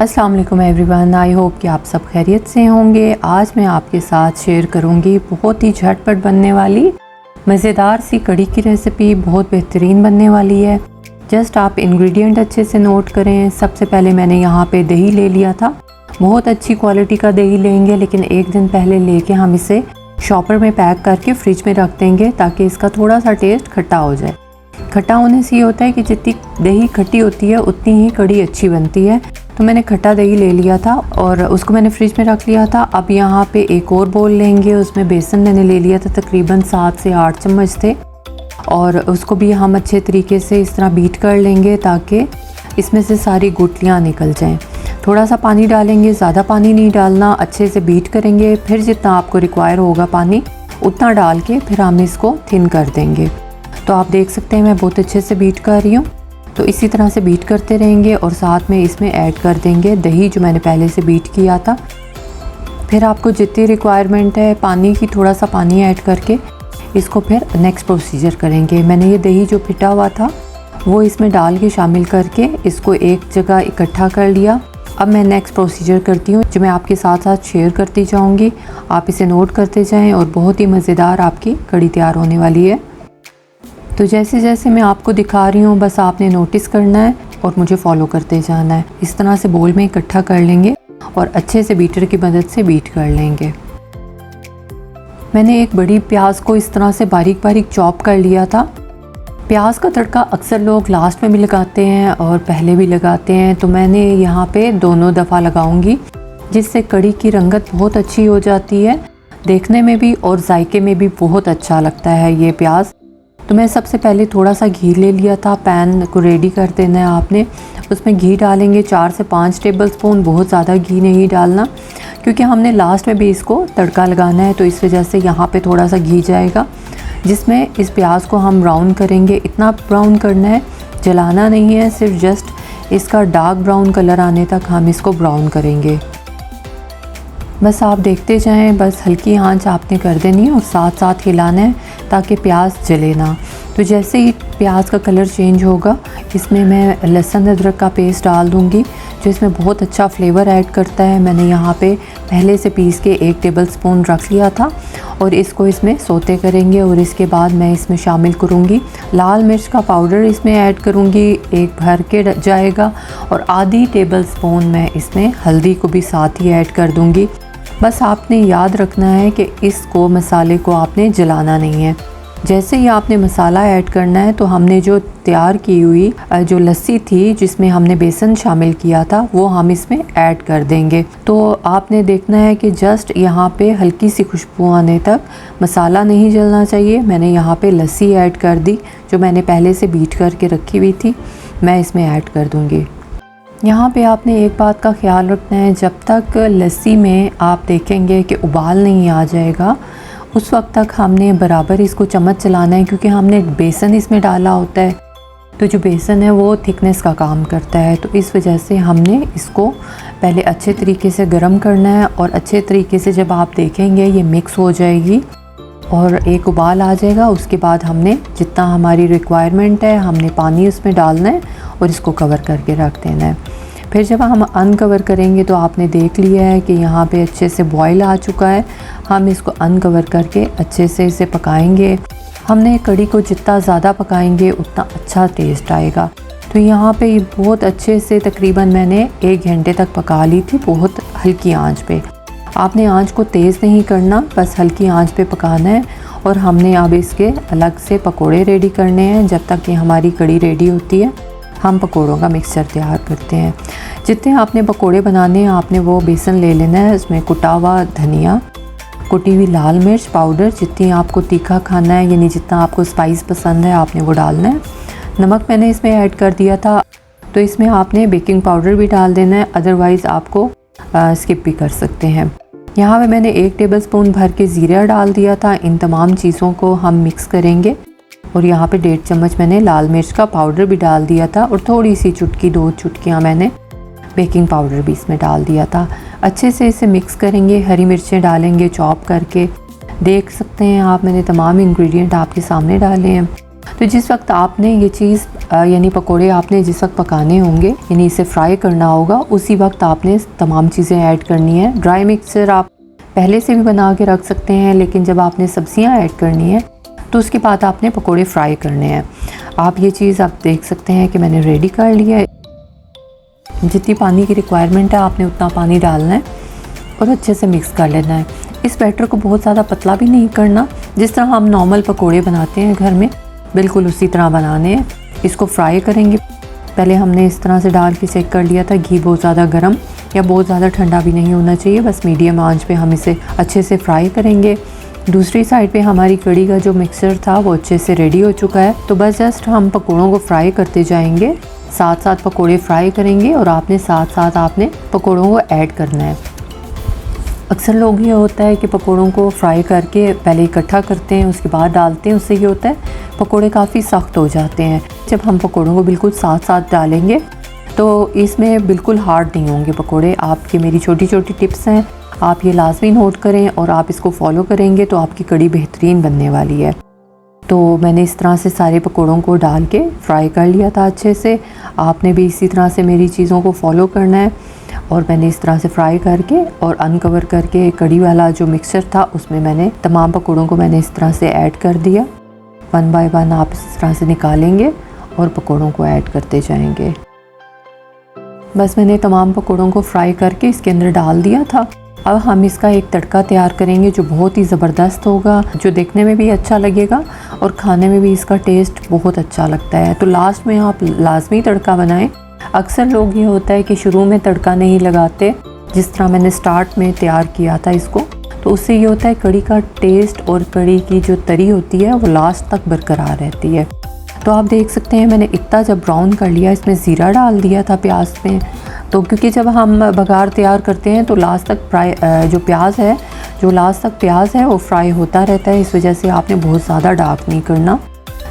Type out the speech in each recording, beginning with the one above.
अस्सलाम वालेकुम everyone, I hope कि आप सब खैरियत से होंगे। आज मैं आपके साथ शेयर करूंगी बहुत ही झटपट बनने वाली मज़ेदार सी कड़ी की रेसिपी। बहुत बेहतरीन बनने वाली है। जस्ट आप इंग्रेडिएंट अच्छे से नोट करें। सबसे पहले मैंने यहाँ पे दही ले लिया था। बहुत अच्छी क्वालिटी का दही लेंगे, लेकिन एक दिन पहले लेके हम इसे शॉपर में पैक करके फ्रिज में रख देंगे ताकि इसका थोड़ा सा टेस्ट खट्टा हो जाए। खट्टा होने से ये होता है कि जितनी दही खट्टी होती है उतनी ही कड़ी अच्छी बनती है। तो मैंने खट्टा दही ले लिया था और उसको मैंने फ्रिज में रख लिया था। अब यहाँ पे एक और बोल लेंगे, उसमें बेसन मैंने ले लिया था, तकरीबन 7 से 8 चम्मच थे, और उसको भी हम अच्छे तरीके से इस तरह बीट कर लेंगे ताकि इसमें से सारी गुठलियाँ निकल जाएं। थोड़ा सा पानी डालेंगे, ज़्यादा पानी नहीं डालना। अच्छे से बीट करेंगे, फिर जितना आपको रिक्वायर होगा पानी उतना डाल के फिर हम इसको थिन कर देंगे। तो आप देख सकते हैं मैं बहुत अच्छे से बीट कर रही हूँ। तो इसी तरह से बीट करते रहेंगे और साथ में इसमें ऐड कर देंगे दही जो मैंने पहले से बीट किया था। फिर आपको जितनी रिक्वायरमेंट है पानी की, थोड़ा सा पानी ऐड करके इसको फिर नेक्स्ट प्रोसीजर करेंगे। मैंने ये दही जो पिटा हुआ था वो इसमें डाल के शामिल करके इसको एक जगह इकट्ठा कर लिया। अब मैं नेक्स्ट प्रोसीजर करती हूँ जो मैं आपके साथ साथ शेयर करती जाऊँगी। आप इसे नोट करते जाएँ और बहुत ही मज़ेदार आपकी कड़ी तैयार होने वाली है। तो जैसे जैसे मैं आपको दिखा रही हूँ बस आपने नोटिस करना है और मुझे फॉलो करते जाना है। इस तरह से बोल में इकट्ठा कर लेंगे और अच्छे से बीटर की मदद से बीट कर लेंगे। मैंने एक बड़ी प्याज को इस तरह से बारीक बारीक चॉप कर लिया था। प्याज का तड़का अक्सर लोग लास्ट में भी लगाते हैं और पहले भी लगाते हैं, तो मैंने यहाँ पे दोनों दफ़ा लगाऊंगी, जिससे कड़ी की रंगत बहुत अच्छी हो जाती है, देखने में भी और जायके में भी बहुत अच्छा लगता है ये प्याज। तो मैं सबसे पहले थोड़ा सा घी ले लिया था। पैन को रेडी कर देना है आपने। उसमें घी डालेंगे 4 से 5 टेबल स्पून। बहुत ज़्यादा घी नहीं डालना क्योंकि हमने लास्ट में भी इसको तड़का लगाना है, तो इस वजह से यहाँ पे थोड़ा सा घी जाएगा, जिसमें इस प्याज को हम ब्राउन करेंगे। इतना ब्राउन करना है, जलाना नहीं है, सिर्फ जस्ट इसका डार्क ब्राउन कलर आने तक हम इसको ब्राउन करेंगे। बस आप देखते जाएं, बस हल्की आंच आपने कर देनी है और साथ साथ हिलाना है ताकि प्याज जले ना। तो जैसे ही प्याज का कलर चेंज होगा इसमें मैं लहसुन अदरक का पेस्ट डाल दूंगी, जो इसमें बहुत अच्छा फ्लेवर ऐड करता है। मैंने यहाँ पे पहले से पीस के 1 टेबल स्पून रख लिया था और इसको इसमें सोते करेंगे। और इसके बाद मैं इसमें शामिल करूँगी लाल मिर्च का पाउडर, इसमें ऐड करूँगी, एक भर के जाएगा, और आधी टेबल स्पून मैं इसमें हल्दी को भी साथ ही ऐड कर दूँगी। बस आपने याद रखना है कि इसको मसाले को आपने जलाना नहीं है। जैसे ही आपने मसाला ऐड करना है तो हमने जो तैयार की हुई जो लस्सी थी जिसमें हमने बेसन शामिल किया था वो हम इसमें ऐड कर देंगे। तो आपने देखना है कि जस्ट यहाँ पे हल्की सी खुशबू आने तक, मसाला नहीं जलना चाहिए। मैंने यहाँ पे लस्सी ऐड कर दी जो मैंने पहले से बीट करके रखी हुई थी, मैं इसमें ऐड कर दूँगी। यहाँ पे आपने एक बात का ख्याल रखना है, जब तक लस्सी में आप देखेंगे कि उबाल नहीं आ जाएगा उस वक्त तक हमने बराबर इसको चम्मच चलाना है, क्योंकि हमने बेसन इसमें डाला होता है। तो जो बेसन है वो थिकनेस का काम करता है, तो इस वजह से हमने इसको पहले अच्छे तरीके से गर्म करना है। और अच्छे तरीके से जब आप देखेंगे ये मिक्स हो जाएगी और एक उबाल आ जाएगा, उसके बाद हमने जितना हमारी रिक्वायरमेंट है हमने पानी उसमें डालना है और इसको कवर करके रख देना है। फिर जब हम अनकवर करेंगे तो आपने देख लिया है कि यहाँ पे अच्छे से बॉईल आ चुका है। हम इसको अनकवर करके अच्छे से इसे पकाएंगे। हमने कड़ी को जितना ज़्यादा पकाएंगे उतना अच्छा टेस्ट आएगा। तो यहाँ पे ये बहुत अच्छे से तकरीबन मैंने 1 घंटे तक पका ली थी, बहुत हल्की आंच पे। आपने आंच को तेज़ नहीं करना, बस हल्की आंच पे पकाना है। और हमने अब इसके अलग से पकोड़े रेडी करने हैं। जब तक कि हमारी कड़ी रेडी होती है हम पकोड़ों का मिक्सचर तैयार करते हैं। जितने आपने पकोड़े बनाने हैं आपने वो बेसन ले लेना है, उसमें कुटा हुआ धनिया, कुटी हुई लाल मिर्च पाउडर, जितनी आपको तीखा खाना है यानी जितना आपको स्पाइस पसंद है आपने वो डालना है। नमक मैंने इसमें ऐड कर दिया था, तो इसमें आपने बेकिंग पाउडर भी डाल देना है, अदरवाइज़ आपको स्किप भी कर सकते हैं। यहाँ पे मैंने 1 टेबल स्पून भर के ज़ीरा डाल दिया था। इन तमाम चीज़ों को हम मिक्स करेंगे। और यहाँ पे 1.5 चम्मच मैंने लाल मिर्च का पाउडर भी डाल दिया था और थोड़ी सी चुटकी 2 चुटकियाँ मैंने बेकिंग पाउडर भी इसमें डाल दिया था। अच्छे से इसे मिक्स करेंगे। हरी मिर्चें डालेंगे चॉप करके, देख सकते हैं आप मैंने तमाम इंग्रेडिएंट आपके सामने डाले हैं। तो जिस वक्त आपने ये चीज़ यानी पकोड़े आपने जिस वक्त पकाने होंगे यानी इसे फ्राई करना होगा, उसी वक्त आपने तमाम चीज़ें ऐड करनी है। ड्राई मिक्सचर आप पहले से भी बना के रख सकते हैं, लेकिन जब आपने सब्जियां ऐड करनी है तो उसके बाद आपने पकोड़े फ्राई करने हैं। आप ये चीज़ आप देख सकते हैं कि मैंने रेडी कर लिया है। जितनी पानी की रिक्वायरमेंट है आपने उतना पानी डालना है और अच्छे से मिक्स कर लेना है। इस बैटर को बहुत ज़्यादा पतला भी नहीं करना, जिस तरह हम नॉर्मल पकोड़े बनाते हैं घर में बिल्कुल उसी तरह बनाने हैं। इसको फ्राई करेंगे। पहले हमने इस तरह से डाल के चेक कर लिया था। घी बहुत ज़्यादा गर्म या बहुत ज़्यादा ठंडा भी नहीं होना चाहिए, बस मीडियम आंच पे हम इसे अच्छे से फ्राई करेंगे। दूसरी साइड पे हमारी कड़ी का जो मिक्सचर था वो अच्छे से रेडी हो चुका है। तो बस जस्ट हम पकोड़ों को फ्राई करते जाएंगे, साथ साथ पकोड़े फ्राई करेंगे और आपने साथ साथ आपने पकोड़ों को ऐड करना है। अक्सर लोग ये होता है कि पकोड़ों को फ्राई करके पहले इकट्ठा करते हैं उसके बाद डालते हैं, उससे ये होता है पकोड़े काफ़ी सख्त हो जाते हैं। जब हम पकोड़ों को बिल्कुल साथ साथ डालेंगे तो इसमें बिल्कुल हार्ड नहीं होंगे पकोड़े। आपकी मेरी छोटी छोटी टिप्स हैं, आप ये लाजमी नोट करें और आप इसको फॉलो करेंगे तो आपकी कड़ी बेहतरीन बनने वाली है। तो मैंने इस तरह से सारे पकोड़ों को डाल के फ्राई कर लिया था अच्छे से। आपने भी इसी तरह से मेरी चीज़ों को फॉलो करना है। और मैंने इस तरह से फ्राई करके और अनकवर करके कड़ी वाला जो मिक्सचर था उसमें मैंने तमाम पकोड़ों को मैंने इस तरह से ऐड कर दिया। 1 बाय 1 आप इस तरह से निकालेंगे और पकोड़ों को ऐड करते जाएंगे। बस मैंने तमाम पकोड़ों को फ्राई करके इसके अंदर डाल दिया था। अब हम इसका एक तड़का तैयार करेंगे जो बहुत ही ज़बरदस्त होगा, जो देखने में भी अच्छा लगेगा और खाने में भी इसका टेस्ट बहुत अच्छा लगता है। तो लास्ट में आप लाजमी तड़का बनाएं। अक्सर लोग ये होता है कि शुरू में तड़का नहीं लगाते, जिस तरह मैंने स्टार्ट में तैयार किया था इसको, तो उससे ये होता है कड़ी का टेस्ट और कड़ी की जो तरी होती है वो लास्ट तक बरकरार रहती है। तो आप देख सकते हैं मैंने इतना जब ब्राउन कर लिया, इसमें ज़ीरा डाल दिया था प्याज में। तो क्योंकि जब हम बघार तैयार करते हैं तो लास्ट तक जो प्याज है, जो लास्ट तक प्याज है वो फ्राई होता रहता है, इस वजह से आपने बहुत ज़्यादा डार्क नहीं करना।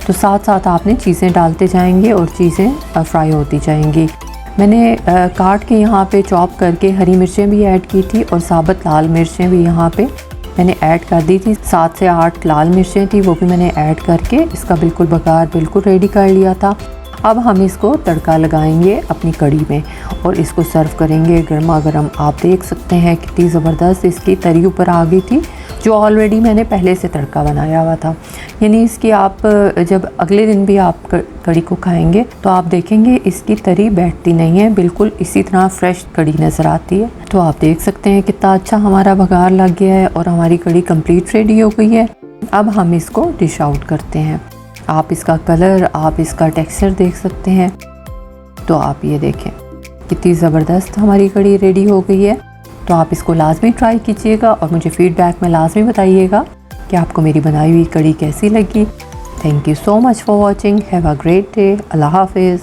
तो साथ साथ आपने चीज़ें डालते जाएंगे और चीज़ें फ्राई होती जाएंगी। मैंने काट के यहाँ पे चॉप करके हरी मिर्चें भी ऐड की थी और साबुत लाल मिर्चें भी यहाँ पे मैंने ऐड कर दी थी। 7 से 8 लाल मिर्चें थी वो भी मैंने ऐड करके इसका बिल्कुल बघार बिल्कुल रेडी कर लिया था। अब हम इसको तड़का लगाएंगे अपनी कड़ी में और इसको सर्व करेंगे गर्मा गर्म। आप देख सकते हैं कितनी ज़बरदस्त इसकी तरी ऊपर आ गई थी, जो ऑलरेडी मैंने पहले से तड़का बनाया हुआ था। यानी इसकी आप जब अगले दिन भी आप कड़ी को खाएंगे तो आप देखेंगे इसकी तरी बैठती नहीं है, बिल्कुल इसी तरह फ्रेश कड़ी नज़र आती है। तो आप देख सकते हैं कितना अच्छा हमारा बघार लग गया है और हमारी कड़ी कंप्लीट रेडी हो गई है। अब हम इसको डिश आउट करते हैं। आप इसका कलर, आप इसका टेक्सचर देख सकते हैं। तो आप ये देखें कितनी ज़बरदस्त हमारी कड़ी रेडी हो गई है। तो आप इसको लाजमी ट्राई कीजिएगा और मुझे फ़ीडबैक में लाजमी बताइएगा कि आपको मेरी बनाई हुई कड़ी कैसी लगी। Thank you so much for watching. Have a great day. अल्लाह हाफिज़।